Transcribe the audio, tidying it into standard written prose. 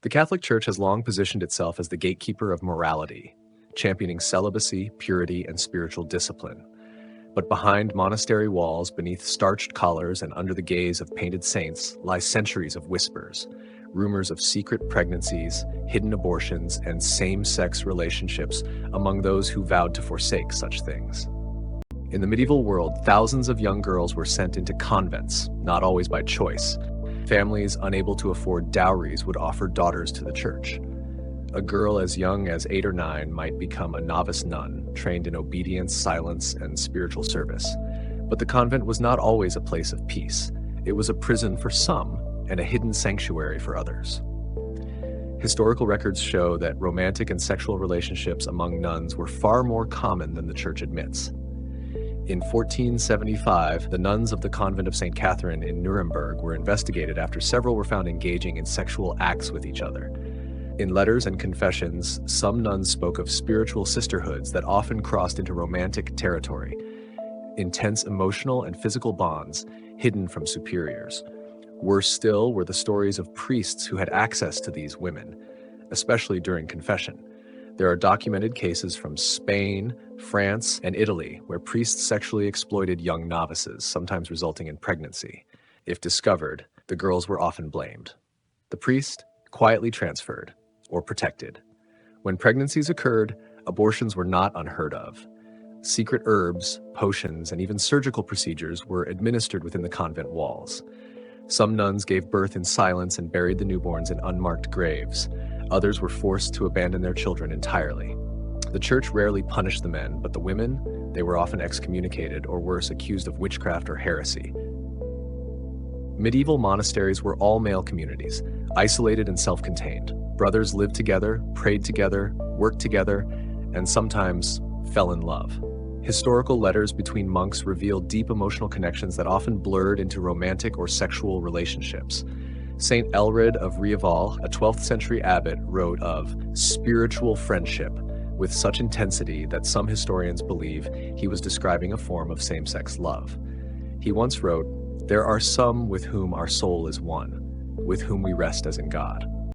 The Catholic Church has long positioned itself as the gatekeeper of morality, championing celibacy, purity, and spiritual discipline. But behind monastery walls, beneath starched collars, and under the gaze of painted saints lie centuries of whispers, rumors of secret pregnancies, hidden abortions, and same-sex relationships among those who vowed to forsake such things. In the medieval world, thousands of young girls were sent into convents, not always by choice. Families unable to afford dowries would offer daughters to the church. A girl as young as 8 or 9 might become a novice nun, trained in obedience, silence, and spiritual service. But the convent was not always a place of peace. It was a prison for some and a hidden sanctuary for others. Historical records show that romantic and sexual relationships among nuns were far more common than the church admits. In 1475, the nuns of the convent of St. Catherine in Nuremberg were investigated after several were found engaging in sexual acts with each other. In letters and confessions, some nuns spoke of spiritual sisterhoods that often crossed into romantic territory, intense emotional and physical bonds hidden from superiors. Worse still were the stories of priests who had access to these women, especially during confession. There are documented cases from Spain, France, and Italy where priests sexually exploited young novices, sometimes resulting in pregnancy. If discovered, the girls were often blamed. The priest quietly transferred or protected. When pregnancies occurred, abortions were not unheard of. Secret herbs, potions, and even surgical procedures were administered within the convent walls. Some nuns gave birth in silence and buried the newborns in unmarked graves. Others were forced to abandon their children entirely. The church rarely punished the men, but the women, they were often excommunicated or worse, accused of witchcraft or heresy. Medieval monasteries were all-male communities, isolated and self-contained. Brothers lived together, prayed together, worked together, and sometimes fell in love. Historical letters between monks revealed deep emotional connections that often blurred into romantic or sexual relationships. Saint Elred of Rievaulx, a 12th century abbot, wrote of spiritual friendship with such intensity that some historians believe he was describing a form of same-sex love. He once wrote, "There are some with whom our soul is one, with whom we rest as in God."